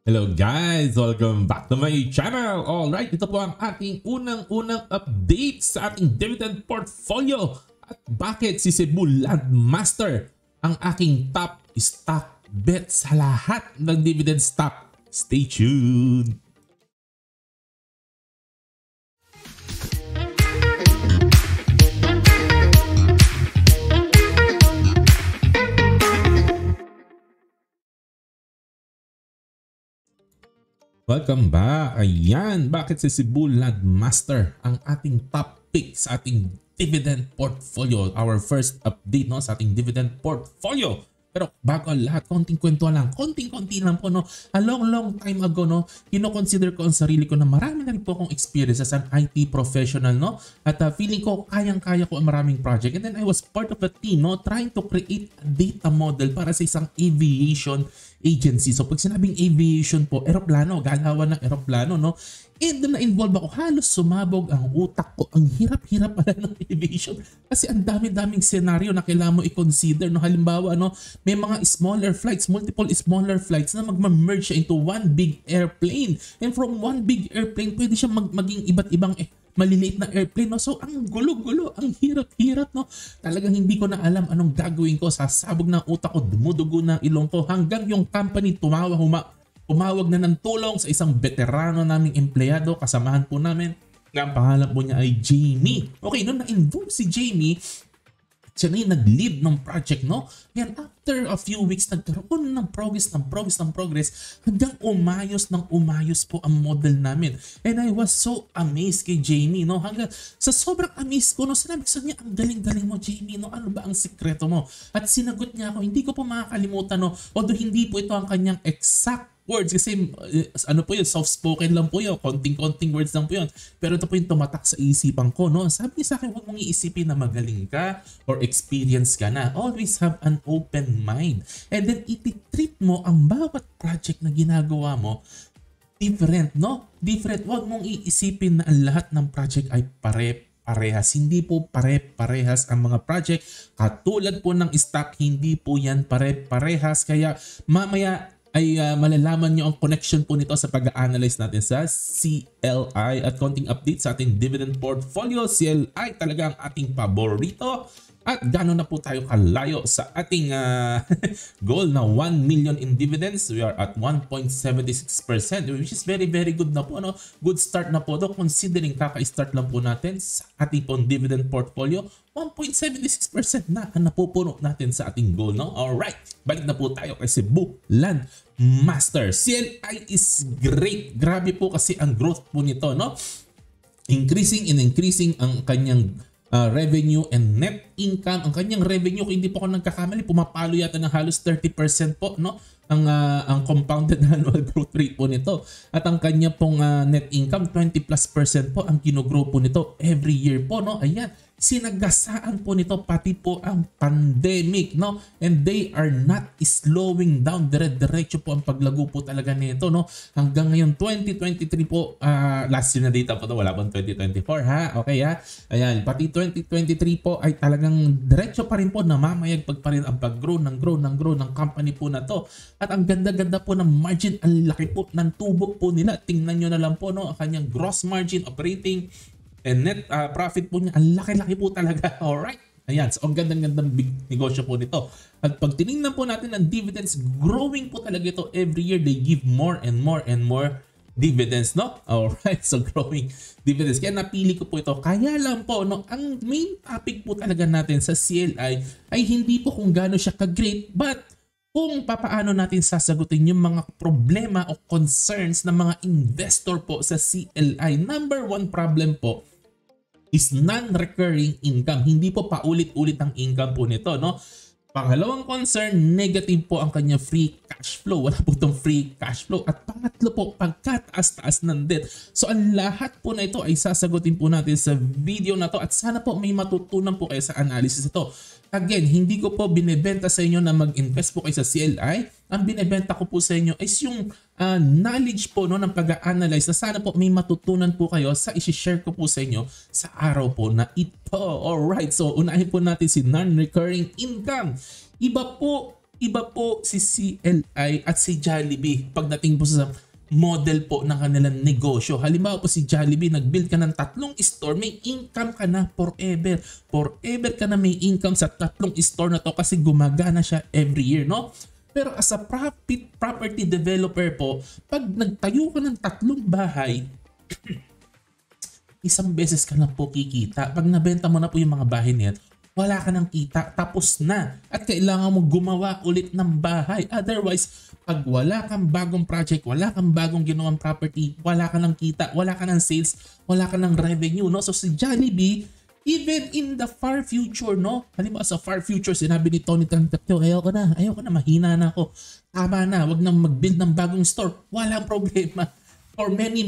Hello guys! Welcome back to my channel! Alright, ito po ang ating unang-unang update sa ating dividend portfolio. At bakit si Cebu Landmaster ang aking top stock bet sa lahat ng dividend stock. Stay tuned! Welcome back! Ayan, bakit si Cebu Landmaster ang ating top pick sa ating dividend portfolio? Our first update no, sa ating dividend portfolio. Pero bago ang lahat, konting kwento lang, konting-konti lang po no. A long time ago no, kino-consider ko ang sarili ko na marami na rin po akong experience as an IT professional no. At feeling ko kayang-kaya ko ang maraming project. And then I was part of a team no, trying to create a data model para sa isang aviation agency. So pag sinabing aviation po, eroplano, galawan ng eroplano no. And doon na-involve ako, halos sumabog ang utak ko. Ang hirap-hirap pala ng aviation. Kasi ang dami-daming senaryo na kailangan mo i-consider. No? Halimbawa, no, may mga smaller flights, multiple smaller flights na magma-merge siya into one big airplane. And from one big airplane, pwede siya maging iba't ibang maliliit na airplane. No? So ang gulo-gulo, ang hirap-hirap. No? Talagang hindi ko na alam anong gagawin ko. Sasabog ng utak ko, dumudugo ng ilong ko. Hanggang yung company tumawag na ng tulong sa isang veterano naming empleyado, kasamahan po namin. Ang pangalan po niya ay Jamie. Okay, noon na-involve si Jamie, siya na yung nag-lead ng project, no? Yan, after a few weeks, nagkaroon ng progress, hanggang umayos po ang model namin. And I was so amazed kay Jamie, no? Hanggang sa sobrang amazed ko, no? Sinabi ko sa niya, ang galing-galing mo, Jamie, no? Ano ba ang sikreto mo? At sinagot niya ako, hindi ko po makakalimutan, no? Although hindi po ito ang kanyang exact words kasi ano po yun, soft spoken lang po yun, konting words lang po yun, pero ito po yung tumatak sa isipan ko no. Sabi niya sa akin, huwag mong iisipin na magaling ka or experience ka na, always have an open mind and then iti-treat mo ang bawat project na ginagawa mo different no, different. Huwag mong iisipin na ang lahat ng project ay parehas. Hindi po pare-parehas ang mga project. Katulad po ng stock, hindi po yan pare-parehas. Kaya mamaya ay malalaman nyo ang connection po nito sa pag-analyze natin sa CLI at konting update sa ating dividend portfolio. CLI talaga ang ating paborito. At gano'n na po tayo kalayo sa ating goal na 1 million in dividends. We are at 1.76%, which is very good na po. Ano? Good start na po. Considering kaka-start lang po natin sa ating pong dividend portfolio, 1.76% na ang napupuno natin sa ating goal. No? Alright, balik na po tayo kay Cebu Landmaster. CLI is great. Grabe po kasi ang growth po nito. No? Increasing ang kanyang revenue and net income. Ang kanyang revenue, kung hindi po ako nagkakamali, pumapalo yata ng halos 30% po no, ang compounded annual growth rate po nito. At ang kanya pong net income, 20+% po ang kinogrow po nito every year po. No? Ayan, sinagasaan po nito pati po ang pandemic. No? And they are not slowing down. Dire-diretso po ang paglago po talaga nito. No? Hanggang ngayon, 2023 po, last year na data po to, wala pang 2024 ha. Okay ha. Ayan, pati 2023 po ay talagang diretso pa rin po, namamayagpag pa rin ang pag-grow ng company po na to. At ang ganda-ganda po ng margin, ang laki po ng tubo po nila. Tingnan nyo na lang po no, ang kanyang gross margin, operating and net profit po niya. Ang laki-laki po talaga. Alright. Ayan, so ang gandang-gandang big negosyo po nito. At pag tinignan po natin ang dividends, growing po talaga ito every year. They give more and more dividends, no? Alright, so growing dividends. Kaya napili ko po ito. Kaya lang po, no, ang main topic po talaga natin sa CLI ay hindi po kung gaano siya ka-great, but kung papaano natin sasagutin yung mga problema o concerns ng mga investor po sa CLI. Number one problem po is non-recurring income. Hindi po paulit-ulit ang income po nito, no? Pangalawang concern, negative po ang kanya free cash flow. Wala po itong free cash flow. At pangatlo po, pagkataas-taas ng debt. So ang lahat po na ito ay sasagutin po natin sa video na to. At sana po may matutunan po kayo sa analysis ito. Again, hindi ko po binebenta sa inyo na mag-invest po kayo sa CLI. Ang binebenta ko po sa inyo is yung knowledge po no, ng pag-a-analyze na sana po may matutunan po kayo sa isi-share ko po sa inyo sa araw po na ito. Alright, so unahin po natin si non-recurring income. Iba po Iba po si CLI at si Jollibee pagdating po sa model po ng kanilang negosyo. Halimbawa po si Jollibee, nag-build ka ng 3 store, may income ka na forever. Forever ka na may income sa 3 store na to kasi gumagana siya every year, no? Pero as a property developer po, pag nagtayo ka ng 3 bahay, isang beses ka lang po kikita. Pag nabenta mo na po yung mga bahay niyan, wala ka ng kita, tapos na. At kailangan mo gumawa ulit ng bahay. Otherwise, pag wala kang bagong project, wala kang bagong ginawang property, wala ka ng kita, wala ka ng sales, wala ka ng revenue, no? So si Jollibee, even in the far future, no? Halimbawa sa far future, sinabi ni Tony Tantactio, ayoko na, mahina na ako. Tama na, wag nang mag-build ng bagong store. Walang problema. For many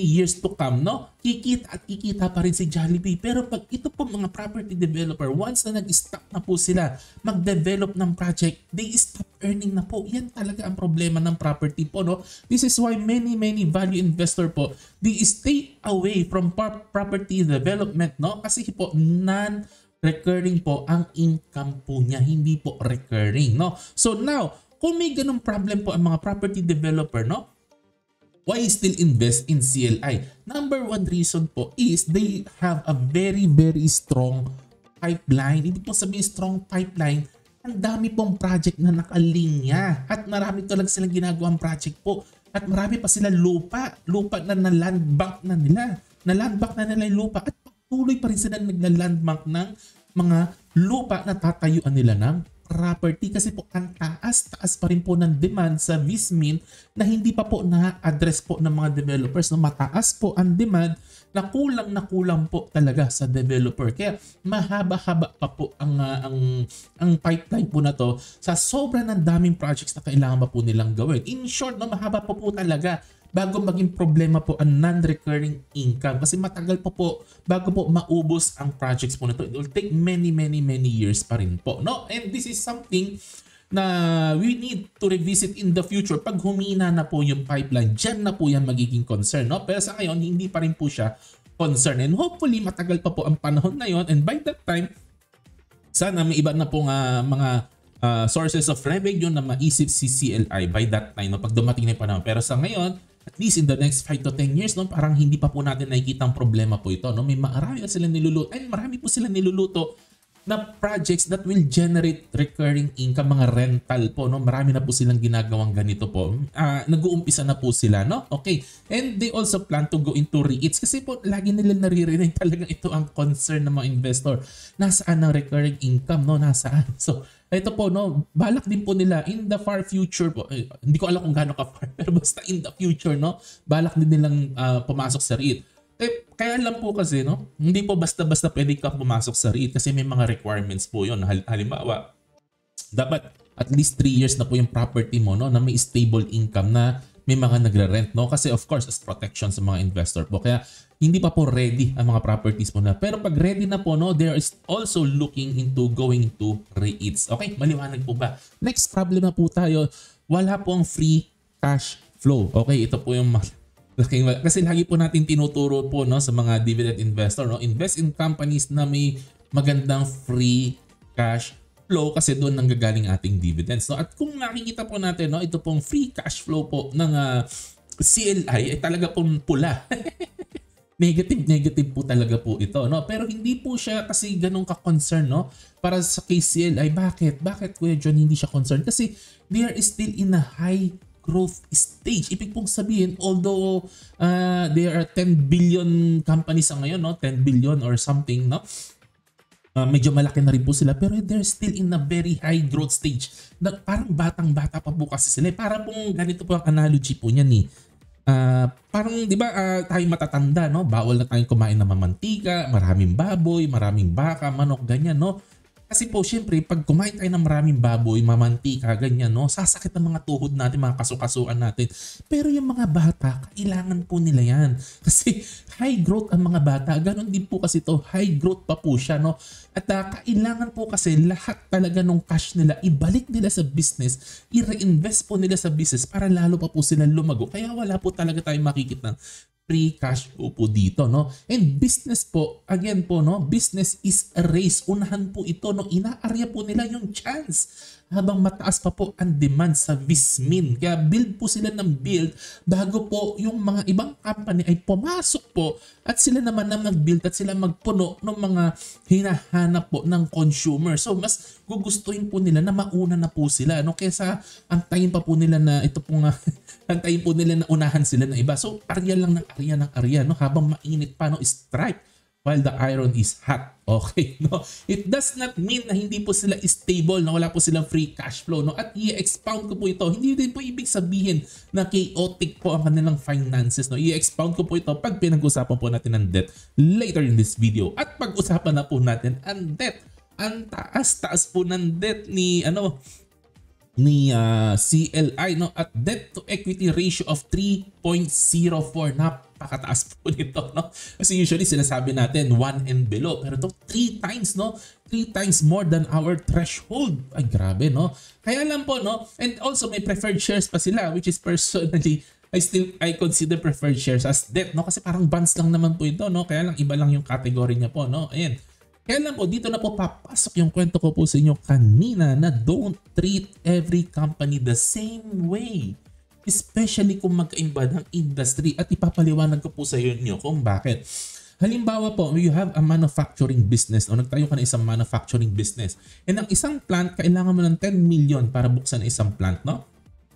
years to come, no? Kikita pa rin si Jollibee. Pero pag ito po mga property developer, once na nag-stop na po sila mag-develop ng project, they stop earning na po. Yan talaga ang problema ng property po, no? This is why many value investor po, they stay away from property development, no? Kasi po non-recurring po ang income po niya, hindi po recurring, no? So now, kung may ganung problem po ang mga property developer, no? Why still invest in CLI? Number 1 reason po is they have a very strong pipeline. Ibig po sabihin strong pipeline, ang dami pong project na nakalinya at marami talaga silang ginagawang project po. At marami pa sila lupa na na-land bank na nila. Na-land bank na nila yung lupa at patuloy pa rin sila nagla-land bank ng mga lupa na tatayuan nila ng property kasi po ang taas pa rin po ng demand sa Vismin na hindi pa po na-address po ng mga developers. No, mataas po ang demand na kulang po talaga sa developer. Kaya mahaba-haba pa po ang pipeline po na to sa sobra ng daming projects na kailangan pa po nilang gawin. In short, no, mahaba po talaga bago maging problema po ang non-recurring income. Kasi matagal po bago po maubos ang projects po na to. It will take many years pa rin po, no? And this is something na we need to revisit in the future. Pag humina na po yung pipeline, dyan na po yan magiging concern, no? Pero sa ngayon, hindi pa rin po siya concern. And hopefully, matagal pa po ang panahon na yon. And by that time, sana may iba na pong mga sources of revenue na maisip si CLI by that time, no? Pag dumating na yung panahon. Pero sa ngayon, at least in the next 5 to 10 years, no, parang hindi pa po natin nakikita ang problema po ito, no? May marami na sila niluluto. And marami po sila niluluto na projects that will generate recurring income, mga rental po, no? Marami na po silang ginagawang ganito po. Nag-uumpisa na po sila, no? Okay. And they also plan to go into REITs kasi po lagi nila naririnig talagang ito ang concern ng mga investor. Nasaan ang recurring income, no? Nasaan? So, ito po, no, balak din po nila in the far future po. Hindi ko alam kung gaano ka far, pero basta in the future, no, balak din nilang pumasok sa REIT. Kaya lang po kasi, no, hindi po basta-basta pwede ka pumasok sa REIT kasi may mga requirements po yun. Halimbawa, dapat at least 3 years na po yung property mo, no, na may stable income na may mga nagre-rent, no? Kasi of course, as protection sa mga investor po. Kaya hindi pa po ready ang mga properties mo na. Pero pag ready na po, no, there is also looking into going to REITs. Okay, maliwanag po ba? Next problem na po tayo, wala po ang free cash flow. Okay, ito po yung kasi lagi po natin tinuturo po, no, sa mga dividend investor, no, invest in companies na may magandang free cash flow kasi doon nanggagaling ating dividends, no? At kung nakikita po natin, no, ito pong free cash flow po ng CLI ay talaga pong pula. Negative po talaga po ito, no? Pero hindi po siya kasi ganun ka-concern, no? Para sa case CLI, bakit Kuya John hindi siya concerned? Kasi they are still in a high growth stage. Ibig pong sabihin, although there are 10 billion companies sa ngayon, no? 10 billion or something, no? Medyo malaki na rin po sila pero they're still in a very high growth stage. Parang batang-bata pa po kasi sila. Parang pong ganito po ang analogy po niyan ni. Parang 'di ba tayo matatanda, no? Bawal na tayong kumain ng mamantika, maraming baboy, maraming baka, manok, ganyan, no? Kasi po syempre pag kumain tayo ng maraming baboy, mamantika, ganyan, no, sasakit ang mga tuhod natin, mga kasukasuan natin. Pero yung mga bata, kailangan po nila yan. Kasi high growth ang mga bata. Ganon din po kasi to, high growth pa po siya, no. At kailangan po kasi lahat talaga ng cash nila, ibalik nila sa business, i-reinvest po nila sa business para lalo pa po sila lumago. Kaya wala po talaga tayong makikita free cash flow po dito, no? And business po, again po, no, business is a race. Unahan po ito, no? Inaarya po nila yung chance. habang mataas pa po ang demand sa Vismin. Kaya build po sila ng build bago po yung mga ibang company ay pumasok po at sila naman na mag-build at sila magpuno ng mga hinahanap po ng consumer. So mas gugustuhin po nila na mauna na po sila, no? Kaysa antayin pa po nila na ito po nga antayin po nila na unahan sila ng iba. So arya lang ng arya, no? Habang mainit pa, no? Strike while the iron is hot. Okay, no? It does not mean na hindi po sila stable, no? Wala po silang free cash flow, no? At i-expound ko po ito. Hindi din po ibig sabihin na chaotic po ang kanilang finances, no? I-expound ko po ito pag pinag-usapan po natin ang debt later in this video. At pag-usapan na po natin ang debt. Ang taas-taas po ng debt ni CLI, no? At debt to equity ratio of 3.04. Napakataas po nito, no? Kasi usually sinasabi natin 1 and below, pero ito 3 times, no? 3 times more than our threshold. Ay, grabe, no? Kaya lang po, no? And also may preferred shares pa sila, which is personally I consider preferred shares as debt, no? Kasi parang bonds lang naman po ito, no? Kaya lang iba lang yung category niya po, no? Ayan. Kaya lang po, dito na po papasok yung kwento ko po sa inyo kanina na don't treat every company the same way. Especially kung magkaiba ng industry, at ipapaliwanag ko po sa inyo kung bakit. Halimbawa po, you have a manufacturing business o nagtayo ka ng isang manufacturing business. And ang isang plant, kailangan mo ng 10 million para buksan isang plant, no?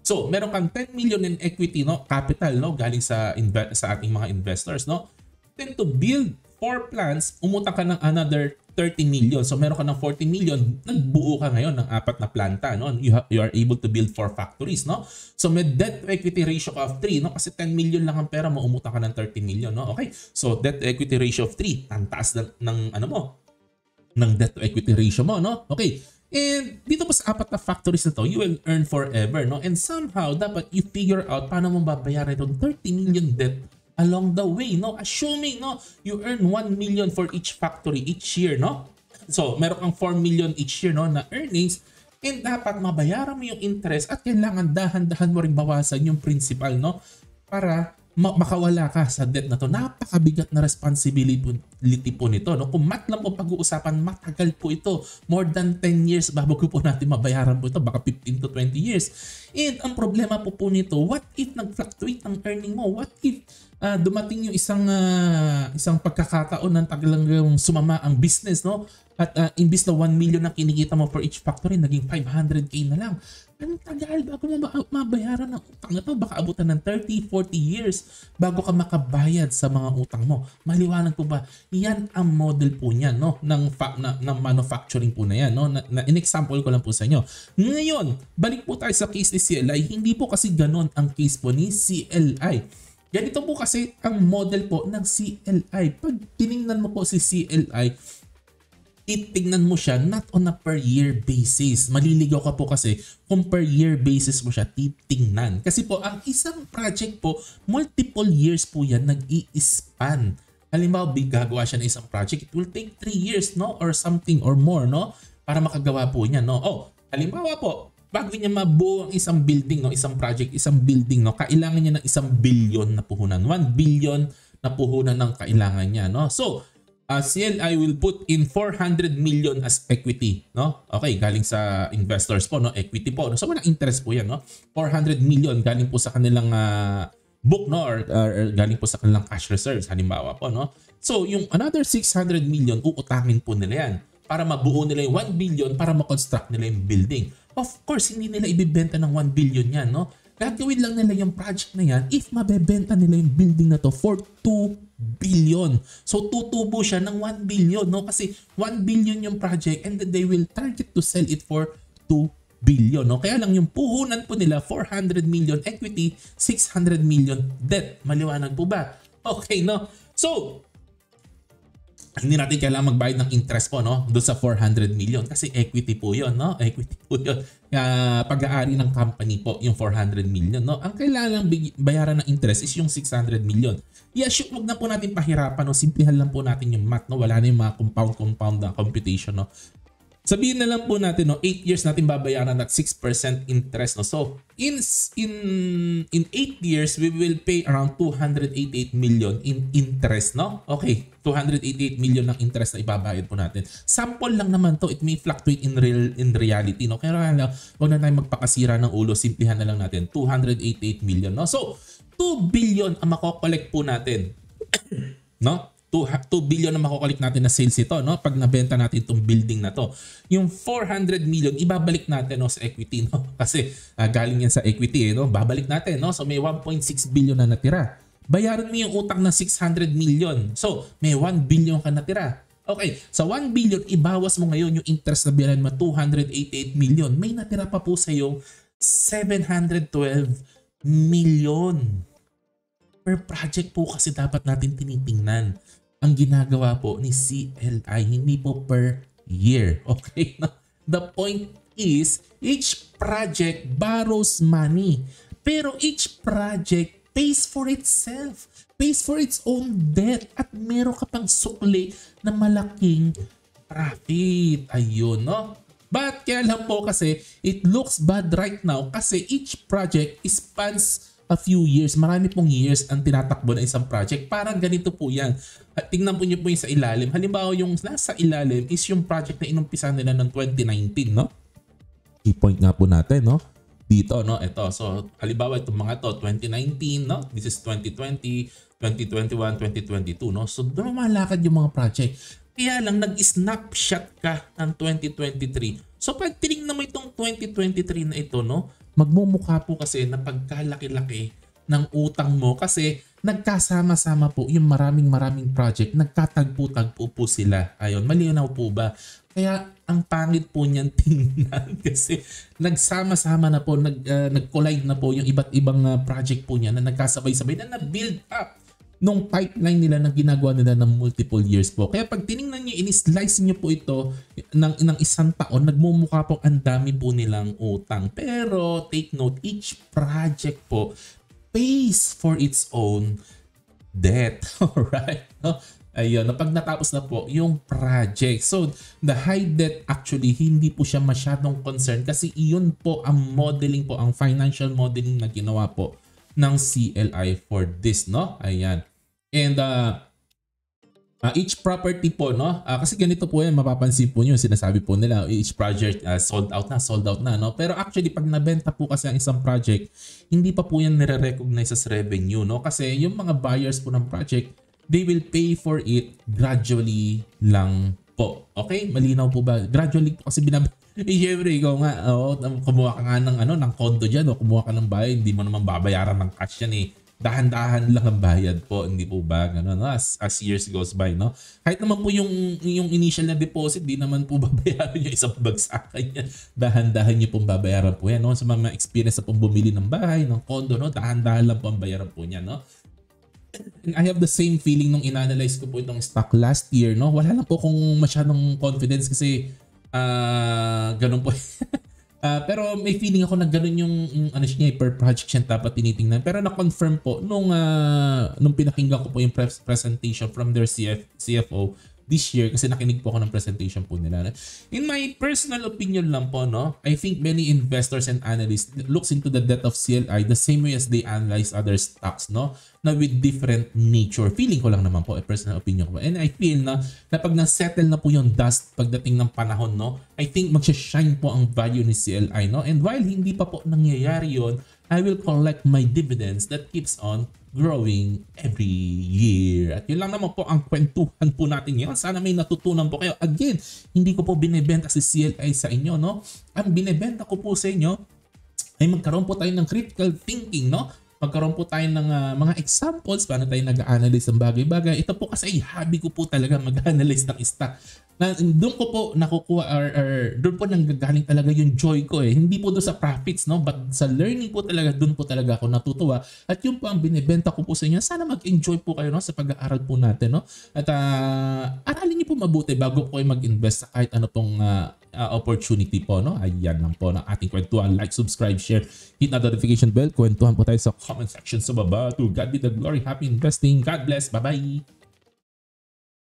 So, meron kang 10 million in equity, no? Capital, no? Galing sa ating mga investors, no? Then to build 4 plants, umutang ka ng another 30 million. So meron ka ng 40 million, nagbuo ka ngayon ng 4 na planta, no? You are able to build 4 factories, no? So may debt to equity ratio of 3, no? Kasi 10 million lang ang pera mo, umutang ka ng 30 million, no? Okay. So debt to equity ratio of 3, ang taas ng debt to equity ratio mo, no? Okay. And dito po sa 4 na factories na to, you will earn forever, no? And somehow dapat you figure out paano mo babayaran itong 30 million debt along the way, no? Assuming, no, you earn 1 million for each factory each year, no? So, meron kang 4 million each year, no, na earnings, and dapat mabayaran mo yung interest at kailangan dahan-dahan mo rin bawasan yung principal, no? Para makawala ka sa debt na to. Napakabigat na responsibility po nito, no? Kung mat lang po pag-uusapan, matagal po ito. More than 10 years bago po natin mabayaran po ito. Baka 15 to 20 years. And ang problema po nito, what if nag-fluctuate ang earning mo? What if dumating yung isang pagkakataon ng taglang sumama ang business, no? At imbis na 1 million na kinikita mo for each factory, naging 500k na lang. Ang tagal bago mo mabayaran ng utang na to. Baka abutan ng 30, 40 years bago ka makabayad sa mga utang mo. Maliwanag po ba? Yan ang model po niyan, no? ng manufacturing po na yan, no? Na in-example ko lang po sa inyo. Ngayon, balik po tayo sa case ni CLI. Hindi po kasi ganon ang case po ni CLI. Ganito po kasi ang model po ng CLI. Pag tiningnan mo po si CLI, itignan mo siya not on a per year basis. Maliligaw ka po kasi kung per year basis mo siya titingnan. Kasi po ang isang project po, multiple years po yan nag-i-span. Halimbawa, gagawa siya ng isang project, it will take 3 years, no? Or something or more, no? Para makagawa po niya, no? Oh, halimbawa po, bago niya mabuo ang isang building, no? Isang project, isang building, no? Kailangan niya ng 1 billion na puhunan. 1 billion na puhunan ng kailangan niya, no? So, CLI will put in 400 million as equity, no? Okay, galing sa investors po, no? Equity po, no? So, walang interest po yan, no? 400 million galing po sa kanilang book, no? Or galing po sa kanilang cash reserves, halimbawa po, no? So, yung another 600 million, uutangin po nila yan para mabuo nila yung 1 billion para makonstruct nila yung building. Of course, hindi nila ibibenta ng 1 billion yan, no? Gagawin lang nila yung project na yan if mabebenta nila yung building na to for 2 billion. So tutubo siya ng 1 billion, no? Kasi 1 billion yung project and then they will target to sell it for 2 billion, no? Kaya lang yung puhunan po nila 400 million equity, 600 million debt. Maliwanag po ba? Okay, no? So hindi natin kailangan magbayad ng interest po, no? Doon sa 400 million kasi equity po 'yon, no? Equity po 'yon. Pag-aari ng company po yung 400 million, no? Ang kailangan bayaran ng interest is yung 600 million. Yeah, wag na po natin pahirapan, no? Simplihan lang po natin yung math, no? Wala na yung mga compound na computation, no? Sabihin na lang po natin, no, 8 years natin babayaran at 6% interest. No? So, in 8 years, we will pay around 288 million in interest. No? Okay, 288 million ng interest na ibabayad po natin. Sample lang naman to. It may fluctuate in reality. No? Kaya huwag na tayo magpakasira ng ulo. Simplihan na lang natin. 288 million. No? So, 2 billion ang makokollect po natin. No? 2 billion na makukulik natin na sales ito, no? Pag nabenta natin itong building na to. Yung 400 million ibabalik natin, no, sa equity, no? Kasi galing yan sa equity, no? Babalik natin, no? So may 1.6 billion na natira. Bayaran mo yung utang na 600 million. So may 1 billion ka natira. Okay, sa 1 billion ibawas mo ngayon yung interest na biyaran mo 288 million. May natira pa po sa yung 712 million. Per project po kasi dapat natin tinitingnan ang ginagawa po ni CLI, hindi po per year. Okay? The point is, each project borrows money. Pero each project pays for itself. Pays for its own debt. At meron ka pang sukli na malaking profit. Ayun, no? But kaya lang po kasi, it looks bad right now kasi each project spans a few years. Marami pong years ang tinatakbo na isang project. Parang ganito po yan. At tingnan po nyo po yung sa ilalim. Halimbawa yung nasa ilalim is yung project na inumpisa nila ng 2019, no? Key point nga po natin, no? Dito, no? Ito. So, halimbawa itong mga to, 2019, no? This is 2020, 2021, 2022, no? So, doon malakad yung mga project. Kaya lang, nag-snapshot ka ng 2023. So, pag tinignan mo itong 2023 na ito, no? Magmumukha po kasi na pagkalaki-laki ng utang mo kasi nagkasama-sama po yung maraming project, nagkatagpo-tagpo po sila. Ayun, malinaw po ba? Kaya ang pangit po niyan tingnan kasi nagsama-sama na po, nag-collide na po yung iba't ibang project po niya na nagkasabay-sabay na na-build up nung pipeline nila na ginagawa nila ng multiple years po. Kaya pag tinignan nyo, in-slice nyo po ito ng isang taon, nagmumukha po ang dami po nilang utang. Pero take note, each project po pays for its own debt. Alright? No? Ayun, pag natapos na po yung project. So, the high debt actually, hindi po siya masyadong concern kasi iyon po ang modeling po, ang financial modeling na ginawa po ng CLI for this, no? Ayan. And each property po, no? Kasi ganito po yan, mapapansin po nyo, sinasabi po nila, each project sold out na, no? Pero actually, pag nabenta po kasi ang isang project, hindi pa po yan nire-recognize as revenue, no? Kasi yung mga buyers po ng project, they will pay for it gradually lang po. Okay? Malinaw po ba? Gradually po kasi syempre, ikaw nga, kumuha ka nga ng condo dyan, o kumuha ka ng bahay, hindi mo naman babayaran ng cash yan eh. Dahan-dahan lang ang bayad po, hindi po ba? Ganun, no? As years goes by, no? Kahit naman po yung initial na deposit, di naman po babayaran yung isang bagsakan yan. Dahan-dahan nyo pong babayaran po yan, no? Sa mga experience na pong bumili ng bahay, ng condo, no? Dahan-dahan lang po ang bayaran po niyan, no? And I have the same feeling nung in-analyze ko po itong stock last year, no? Wala lang po kung masyadong confidence kasi ganun po. Pero may feeling ako na ganun yung ano siya, per project siya dapat tinitingnan. Pero na-confirm po nung pinakinggan ko po yung presentation from their CFO this year kasi nakinig po ako ng presentation po nila. In my personal opinion lang po, no, I think many investors and analysts looks into the debt of CLI the same way as they analyze other stocks, no, na with different nature. Feeling ko lang naman po, personal opinion ko. And I feel na pag na-settle na po yung dust pagdating ng panahon, no, I think magsha-shine po ang value ni CLI, no. And while hindi pa po nangyayari yun, I will collect my dividends that keeps on growing every year. At yun lang naman po ang kwentuhan po natin ngayon. Sana may natutunan po kayo. Again, hindi ko po binibenta si CLI sa inyo, no? Ang binibenta ko po sa inyo ay magkaroon po tayo ng critical thinking, no? Magkaroon po tayo ng mga examples paano tayo nag-analyze ng bagay-bagay. Ito po kasi ay hobby ko po talaga mag-analyze ng stock. Doon ko po nakukuha or doon po nanggagaling talaga yung joy ko eh. Hindi po doon sa profits, no? But sa learning po talaga, doon po talaga ako natutuwa. At yun po ang binibenta ko po sa inyo. Sana mag-enjoy po kayo, no, sa pag-aaral po natin, no? At aralin niyo po mabuti bago po kayo mag-invest sa kahit ano pong opportunity po, no? Ayan lang po ng ating kwentuhan. Like, subscribe, share, hit na notification bell. Kwentuhan po tayo sa comment section sa baba. To God be the glory. Happy investing. God bless. Bye-bye.